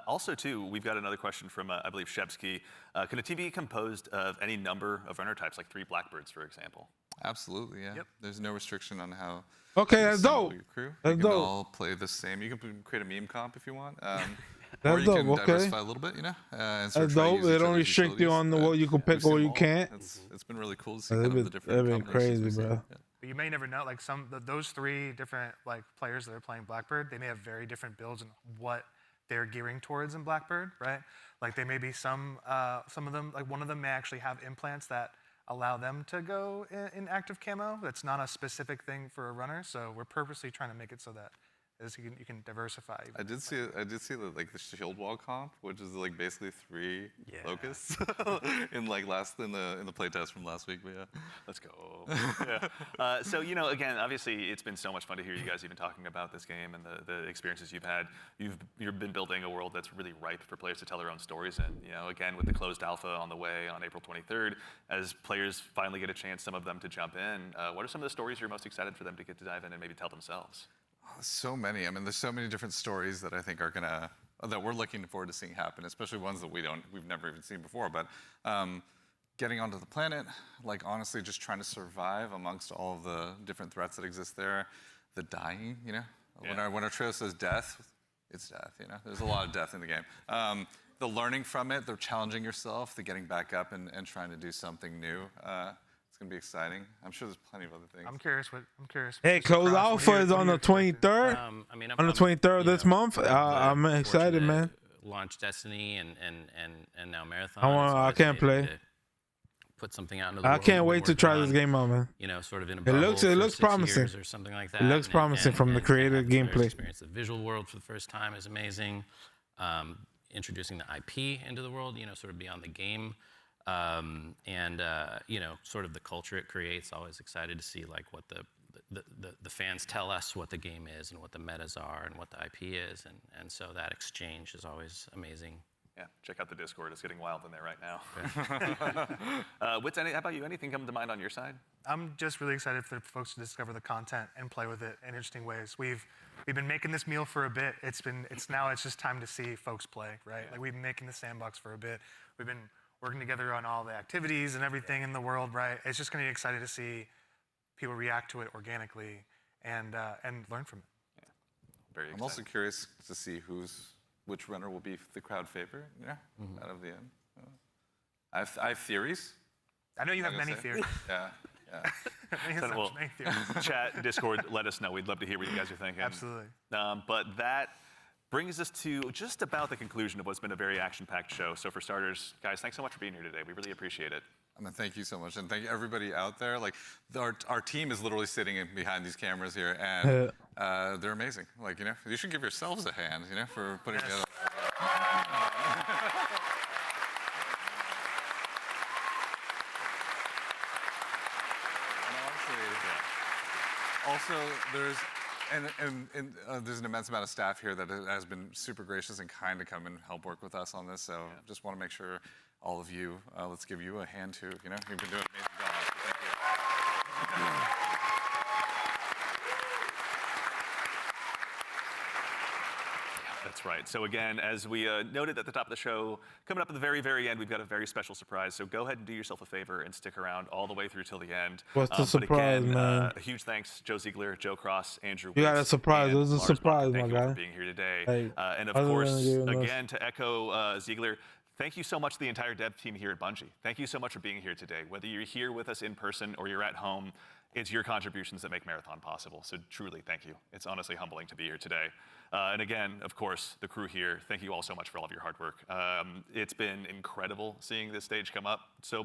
Also, too, we've got another question from, I believe, Shebsky. Can a team be composed of any number of runner types, like 3 Blackbirds, for example? Absolutely, yeah. Yep. There's no restriction on how Okay, you that's assemble dope. your crew. That's you can dope. all play the same. You can create a meme comp if you want. That's or you dope, can okay. diversify a little bit, and That's sort of try to dope. use They each don't other's restrict you on utilities, what you can pick or what you can't. It's been really cool to see kind That'd of the different been combinations crazy, we've bro. seen. Yeah. But you may never know, like those 3 different like players that are playing Blackbird, they may have very different builds and what they're gearing towards in Blackbird, right? Like they may be some of them, like one of them may actually have implants that allow them to go in active camo. That's not a specific thing for a runner, so we're purposely trying to make it so that is you can diversify. I did see the shield wall comp, which is like basically 3 locusts in the playtest from last week. But yeah, let's go. Yeah. So again, obviously, it's been so much fun to hear you guys even talking about this game and the experiences you've had. You've been building a world that's really ripe for players to tell their own stories in. Again, with the closed alpha on the way on April 23rd, as players finally get a chance, some of them to jump in. What are some of the stories you're most excited for them to get to dive in and maybe tell themselves? So many. I mean, there's so many different stories that I think are that we're looking forward to seeing happen, especially ones that we've never even seen before. But getting onto the planet, like honestly, just trying to survive amongst all of the different threats that exist there. The dying, when our trio says death, it's death. There's a lot of death in the game. The learning from it, the challenging yourself, the getting back up and trying to do something new. It's gonna be exciting. I'm sure there's plenty of other things. I'm curious. Hey, closed alpha is on the 23rd. On the 23rd of this month. I'm excited, man. Launch Destiny and now Marathon. I can't play. Put something out into the I world can't wait to try this game out, man. Sort of in a It bubble looks for 6 promising years or something like that. It looks promising from the creative gameplay. Experience the visual world for the first time is amazing. Introducing the IP into the world, sort of beyond the game. Sort of the culture it creates. Always excited to see like what the fans tell us what the game is and what the metas are and what the IP is, and so that exchange is always amazing. Yeah, check out the Discord. It's getting wild in there right now. Wits, how about you? Anything come to mind on your side? I'm just really excited for folks to discover the content and play with it in interesting ways. We've been making this meal for a bit. It's just time to see folks play, right? Like we've been making the sandbox for a bit. We've been working together on all the activities and everything in the world, right? It's just going to be exciting to see people react to it organically and learn from it. Yeah. Very exciting. I'm also curious to see which runner will be the crowd favorite, out of the end. I have theories. I know you have many theories. Yeah. Well, chat, Discord, let us know. We'd love to hear what you guys are thinking. Absolutely. But that brings us to just about the conclusion of what's been a very action-packed show. So for starters, guys, thanks so much for being here today. We really appreciate it. I mean, thank you so much, and thank everybody out there. Like, our team is literally sitting behind these cameras here, and they're amazing. Like, you should give yourselves a hand, for putting together. Also, there's an immense amount of staff here that has been super gracious and kind to come and help work with us on this. So just want to make sure all of you, let's give you a hand too. You've been doing an amazing job. Thank you. That's right. So again, as we noted at the top of the show, coming up at the very, very end, we've got a very special surprise. So go ahead and do yourself a favor and stick around all the way through till the end. What's the surprise, man? A huge thanks, Joe Ziegler, Joe Cross, Andrew. You got a surprise. It was a surprise, my guy. Thank you for being here today. And of course, again, to echo Ziegler, thank you so much to the entire dev team here at Bungie. Thank you so much for being here today. Whether you're here with us in person or you're at home, it's your contributions that make Marathon possible. So truly, thank you. It's honestly humbling to be here today. And again, of course, the crew here, thank you all so much for all of your hard work. It's been incredible seeing this stage come up so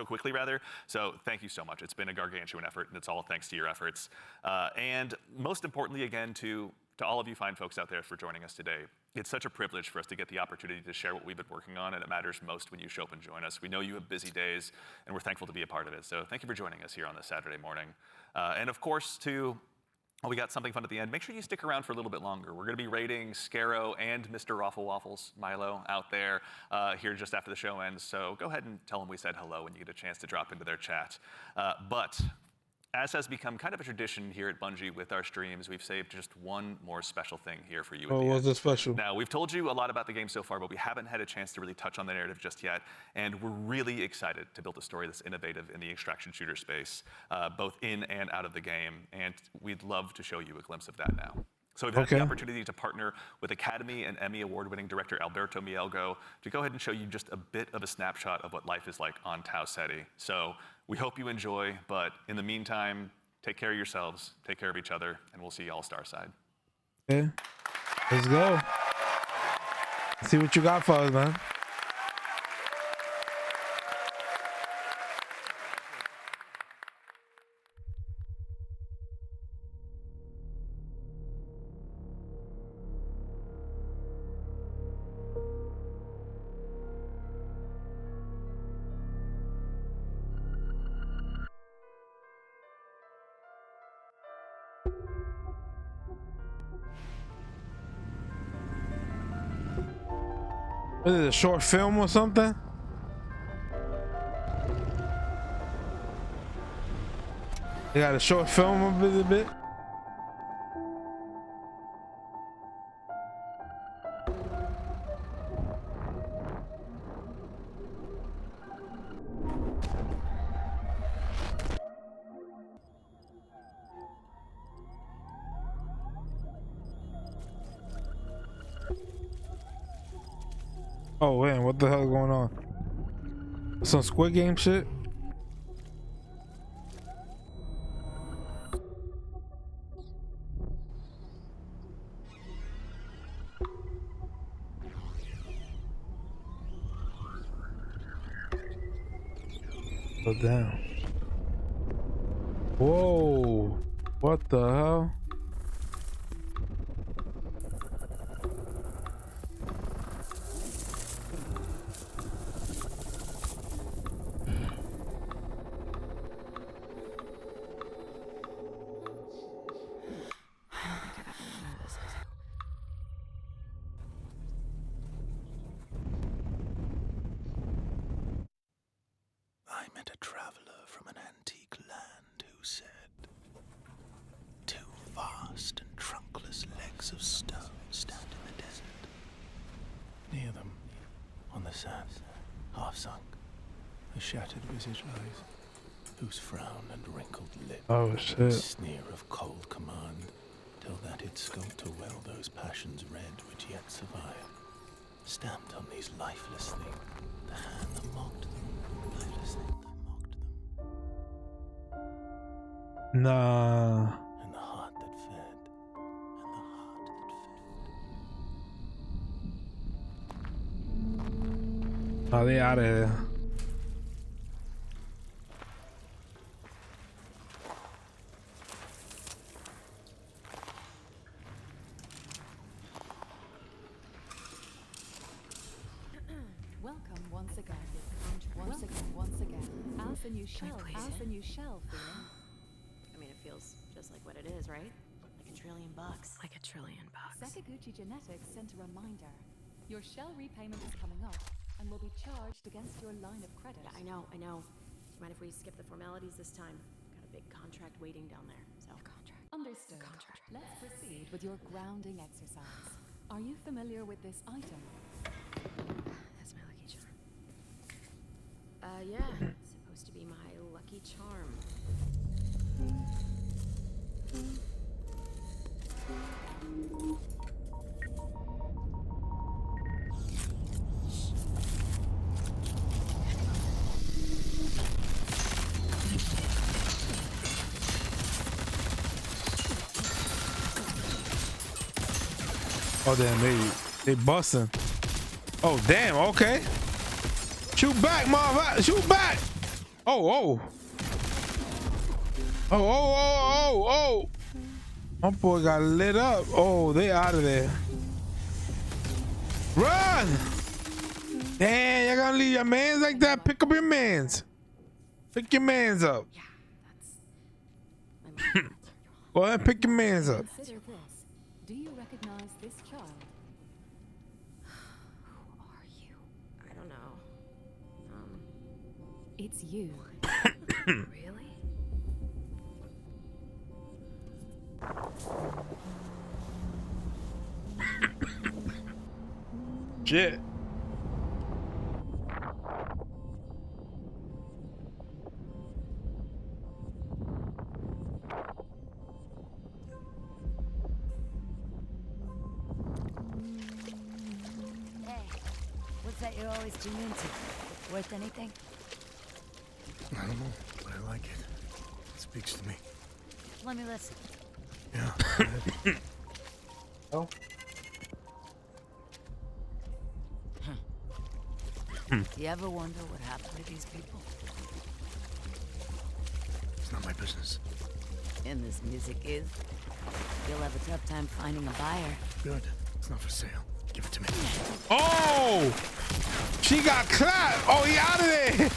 quickly rather. So thank you so much. It's been a gargantuan effort, and it's all thanks to your efforts. And most importantly, again, to all of you fine folks out there for joining us today. It's such a privilege for us to get the opportunity to share what we've been working on, and it matters most when you show up and join us. We know you have busy days, and we're thankful to be a part of it. So thank you for joining us here on this Saturday morning. And of course, we got something fun at the end. Make sure you stick around for a little bit longer. We're going to be rating Scarrow and Mr. Raffle Waffles, Milo, out there here just after the show ends. So go ahead and tell them we said hello when you get a chance to drop into their chat. But as has become kind of a tradition here at Bungie with our streams, we've saved just one more special thing here for you. What was it special? Now, we've told you a lot about the game so far, but we haven't had a chance to really touch on the narrative just yet. And we're really excited to build a story that's innovative in the extraction shooter space, both in and out of the game. And we'd love to show you a glimpse of that now. So we've had the opportunity to partner with Academy and Emmy Award-winning director Alberto Mielgo to go ahead and show you just a bit of a snapshot of what life is like on Tau Ceti. So we hope you enjoy, but in the meantime, take care of yourselves, take care of each other, and we'll see you all Starside. Okay, let's go. See what you got for us, man. Is it a short film or something? They got a short film of it a bit. Oh man, what the hell is going on? Some Squid Game shit? Oh damn. Whoa. What the hell? I met a traveler from an antique land who said, "Two vast and trunkless legs of stone stand in the desert. Near them, on the sand, half sunk, a shattered visage lies, whose frown and wrinkled lip, Oh shit. and sneer of cold command, tell that it sculpt to well those passions red which yet survive. Stamped on these lifeless things, the hand that mocked them, lifeless thing that mocked them, Nah. and the heart that fed, and the heart that fed." Oh, they out of here. Welcome once again. Once again. As the new shell. As the new shell feeling. I mean, it feels just like what it is, right? Like $1 trillion. Like $1 trillion. Sakaguchi Genetics sent a reminder. Your shell repayment is coming up and will be charged against your line of credit. Yeah, I know. Mind if we skip the formalities this time? Got a big contract waiting down there, so. Understood. Let's proceed with your grounding exercise. Are you familiar with this item? That's my lucky charm. Yeah. It's supposed to be my lucky charm. Oh damn, they busting. Oh damn, okay. Shoot back, motherfucker! Shoot back! Oh. Oh. My boy got lit up. Oh, they out of there. Run! Damn, y'all gonna leave your mans like that? Pick up your mans. Pick your mans up. Go ahead and pick your mans up. Consider this. Do you recognize this child? Who are you? I don't know. It's you. Really? Shit. Hey, what's that you always tune into? Worth anything? I don't know, but I like it. It speaks to me. Let me listen. Yeah. Oh. Do you ever wonder what happened to these people? It's not my business. And this music is? You'll have a tough time finding a buyer. Good. It's not for sale. Give it to me. Oh! She got clapped. Oh, he out of there.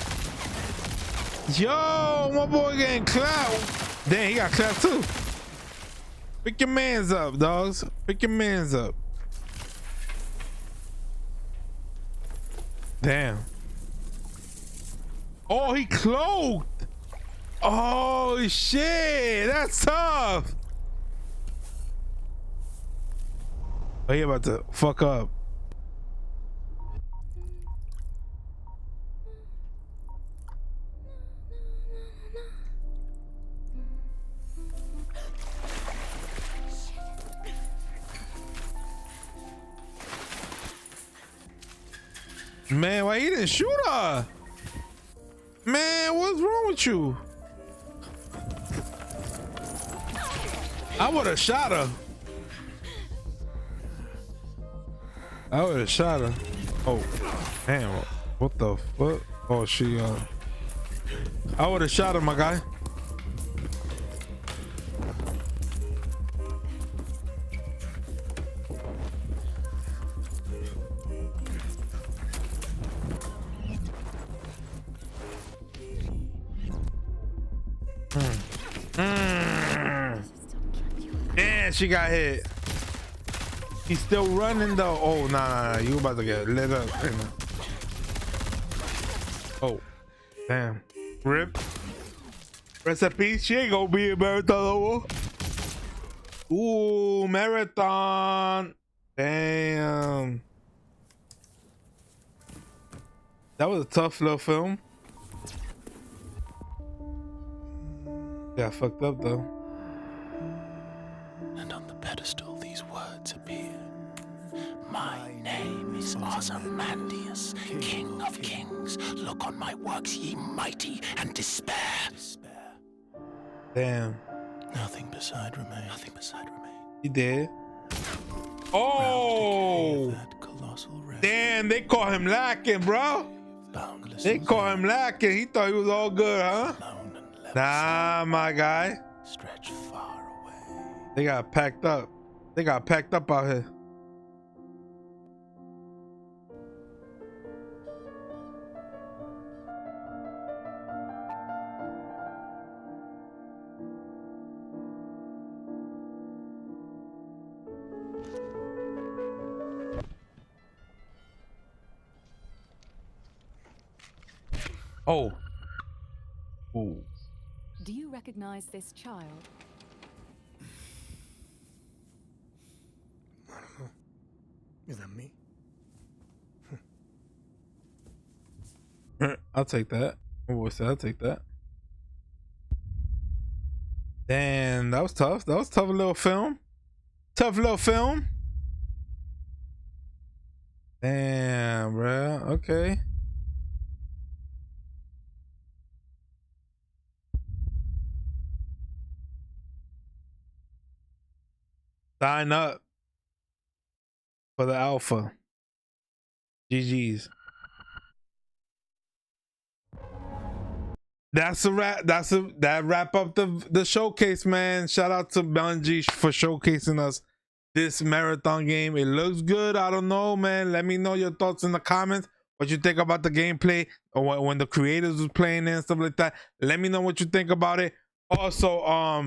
Yo, my boy getting clapped. Damn, he got clapped too. Pick your mans up, dogs. Pick your mans up. Damn. Oh, he cloaked. Oh shit, that's tough. Oh, he about to fuck up. Man, why he didn't shoot her? Man, what's wrong with you? I would have shot her. I would have shot her. Oh, damn. What the fuck? Oh, she, I would have shot her, my guy. Man, she got hit. He's still running though. Oh, nah. You about to get lit up right now. Oh, damn. Rip. Rest in peace. She ain't gonna be a marathon no more. Ooh, marathon. Damn. That was a tough little film. Got fucked up though. And on the pedestal these words appear. My name is Ozymandias, King of Kings. Look on my works, ye mighty, and despair. Damn. Nothing beside remain. Nothing beside remain. He did. Oh! Damn, they call him lacking, bro. They call him lacking. He thought he was all good, huh? Nah, my guy. Stretch far away. They got packed up. They got packed up out here. Oh. Ooh. Do you recognize this child? I don't know. Is that me? I'll take that. I'll take that. Damn, that was tough. That was a tough little film. Tough little film. Damn, bro. Okay. Sign up for the alpha. GG's. That's a wrap. That wrap up the showcase, man. Shout out to Bungie for showcasing us this marathon game. It looks good. I don't know, man. Let me know your thoughts in the comments. What you think about the gameplay, or when the creators was playing it and stuff like that. Let me know what you think about it. Also,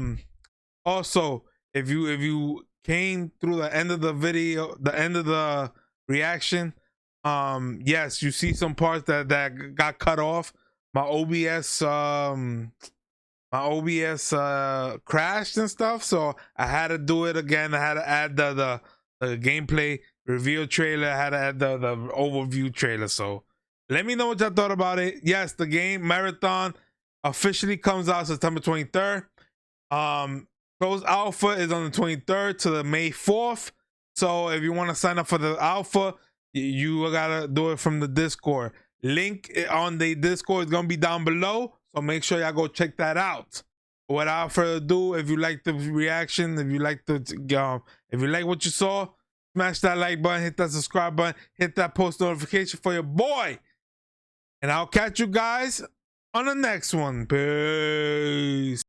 if you came through the end of the video, the end of the reaction, yes, you see some parts that got cut off. My OBS crashed and stuff, so I had to do it again. I had to add the gameplay reveal trailer. I had to add the overview trailer. So let me know what y'all thought about it. Yes, the game Marathon officially comes out September 23rd. Closed alpha is on the 23rd to the May 4th. So if you want to sign up for the alpha, you gotta do it from the Discord. Link on the Discord is gonna be down below, so make sure y'all go check that out. Without further ado, if you like the reaction, if you like what you saw, smash that like button, hit that subscribe button, hit that post notification for your boy, and I'll catch you guys on the next one. Peace.